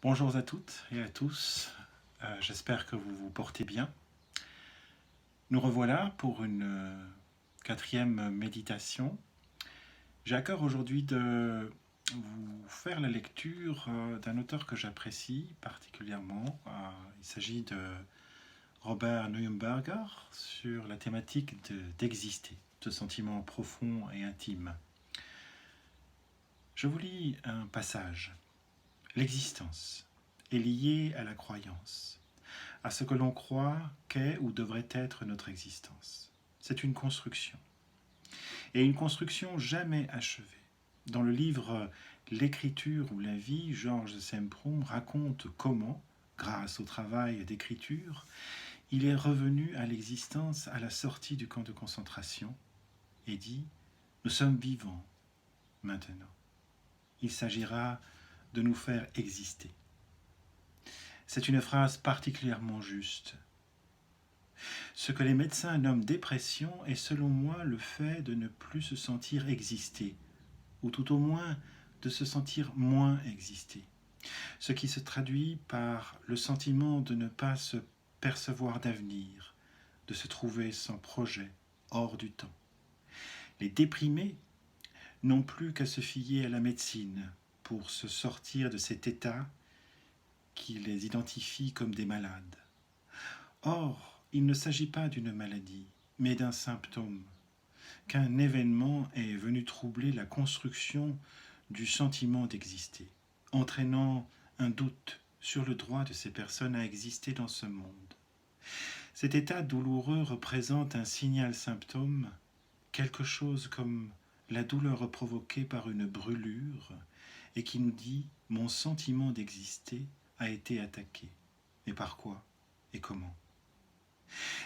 Bonjour à toutes et à tous, j'espère que vous vous portez bien. Nous revoilà pour une quatrième méditation. J'ai à cœur aujourd'hui de vous faire la lecture d'un auteur que j'apprécie particulièrement. Il s'agit de Robert Neuenberger sur la thématique d'exister, ce sentiment profond et intime. Je vous lis un passage. L'existence est liée à la croyance, à ce que l'on croit qu'est ou devrait être notre existence. C'est une construction. Et une construction jamais achevée. Dans le livre L'écriture ou la vie, Georges Semprún raconte comment, grâce au travail d'écriture, il est revenu à l'existence à la sortie du camp de concentration et dit « Nous sommes vivants maintenant. Il s'agira de nous faire exister. » C'est une phrase particulièrement juste. Ce que les médecins nomment dépression est selon moi le fait de ne plus se sentir exister, ou tout au moins de se sentir moins exister, ce qui se traduit par le sentiment de ne pas se percevoir d'avenir, de se trouver sans projet, hors du temps. Les déprimés n'ont plus qu'à se fier à la médecine pour se sortir de cet état qui les identifie comme des malades. Or, il ne s'agit pas d'une maladie, mais d'un symptôme, qu'un événement est venu troubler la construction du sentiment d'exister, entraînant un doute sur le droit de ces personnes à exister dans ce monde. Cet état douloureux représente un signal-symptôme, quelque chose comme la douleur provoquée par une brûlure, et qui nous dit « mon sentiment d'exister a été attaqué ». Mais par quoi et comment ?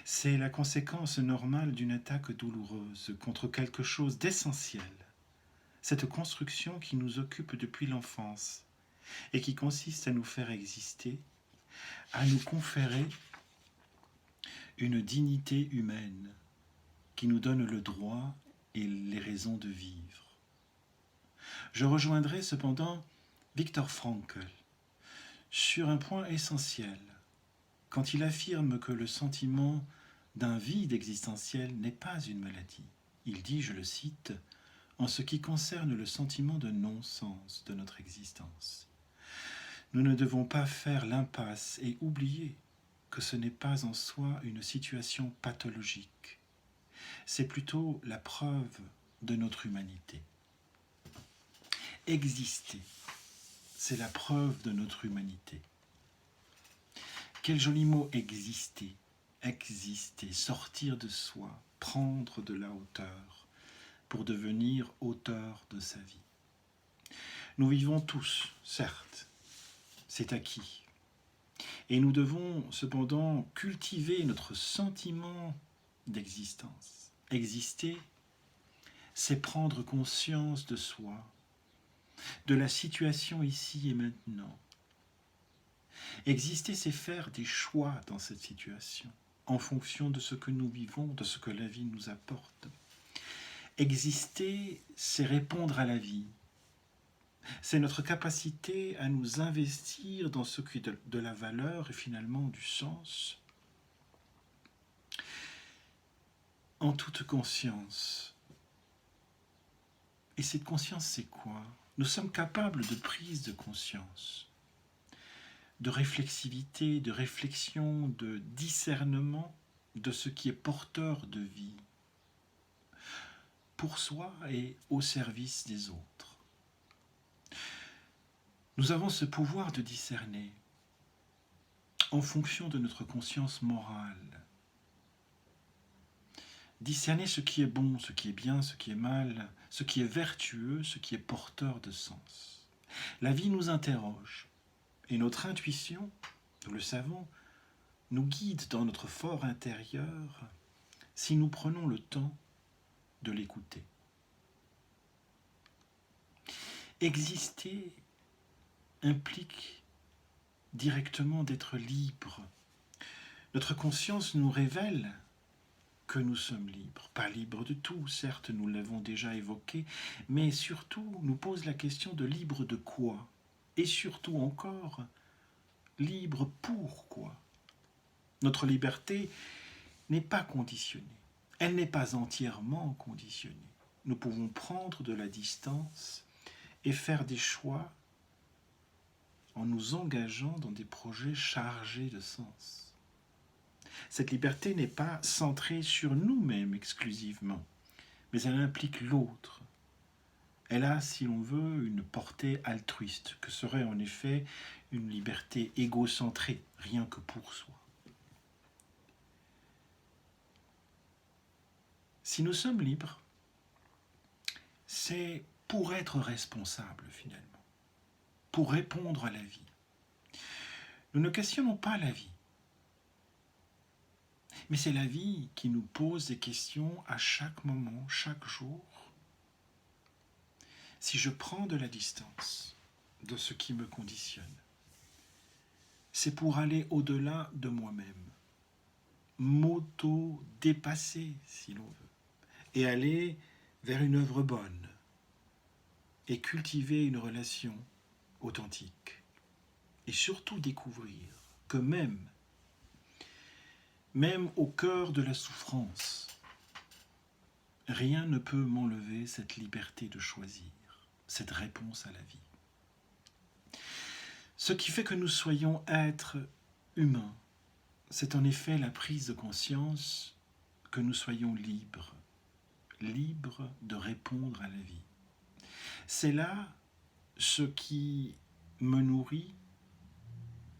C'est la conséquence normale d'une attaque douloureuse contre quelque chose d'essentiel, cette construction qui nous occupe depuis l'enfance et qui consiste à nous faire exister, à nous conférer une dignité humaine qui nous donne le droit et les raisons de vivre. Je rejoindrai cependant Viktor Frankl sur un point essentiel, quand il affirme que le sentiment d'un vide existentiel n'est pas une maladie. Il dit, je le cite, « En ce qui concerne le sentiment de non-sens de notre existence, nous ne devons pas faire l'impasse et oublier que ce n'est pas en soi une situation pathologique. C'est plutôt la preuve de notre humanité. Exister, c'est la preuve de notre humanité. » Quel joli mot, exister. Exister, sortir de soi, prendre de la hauteur pour devenir auteur de sa vie. Nous vivons tous, certes, c'est acquis. Et nous devons cependant cultiver notre sentiment d'existence. Exister, c'est prendre conscience de soi, de la situation ici et maintenant. Exister, c'est faire des choix dans cette situation, en fonction de ce que nous vivons, de ce que la vie nous apporte. Exister, c'est répondre à la vie. C'est notre capacité à nous investir dans ce qui est de la valeur et finalement du sens, en toute conscience. Et cette conscience, c'est quoi ? Nous sommes capables de prise de conscience, de réflexivité, de réflexion, de discernement de ce qui est porteur de vie, pour soi et au service des autres. Nous avons ce pouvoir de discerner en fonction de notre conscience morale. Discerner ce qui est bon, ce qui est bien, ce qui est mal, ce qui est vertueux, ce qui est porteur de sens. La vie nous interroge. Et notre intuition, nous le savons, nous guide dans notre fort intérieur si nous prenons le temps de l'écouter. Exister implique directement d'être libre. Notre conscience nous révèle que nous sommes libres. Pas libres de tout, certes, nous l'avons déjà évoqué, mais surtout nous pose la question de libre de quoi ? Et surtout encore, Libre pourquoi? Notre liberté n'est pas conditionnée. Elle n'est pas entièrement conditionnée. Nous pouvons prendre de la distance et faire des choix en nous engageant dans des projets chargés de sens. Cette liberté n'est pas centrée sur nous-mêmes exclusivement, mais elle implique l'autre. Elle a, si l'on veut, une portée altruiste, que serait en effet une liberté égocentrée, rien que pour soi. Si nous sommes libres, c'est pour être responsables finalement, pour répondre à la vie. Nous ne questionnons pas la vie, mais c'est la vie qui nous pose des questions à chaque moment, chaque jour. Si je prends de la distance de ce qui me conditionne, c'est pour aller au-delà de moi-même, m'auto-dépasser si l'on veut, et aller vers une œuvre bonne, et cultiver une relation authentique, et surtout découvrir que même au cœur de la souffrance, rien ne peut m'enlever cette liberté de choisir, cette réponse à la vie. Ce qui fait que nous soyons êtres humains, c'est en effet la prise de conscience que nous soyons libres, libres de répondre à la vie. C'est là ce qui me nourrit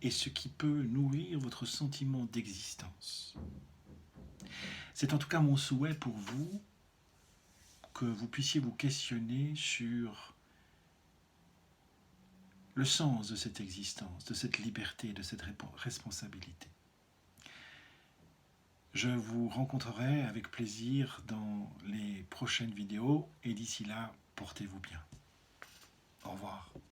et ce qui peut nourrir votre sentiment d'existence. C'est en tout cas mon souhait pour vous, que vous puissiez vous questionner sur le sens de cette existence, de cette liberté, de cette responsabilité. Je vous rencontrerai avec plaisir dans les prochaines vidéos et d'ici là, portez-vous bien. Au revoir.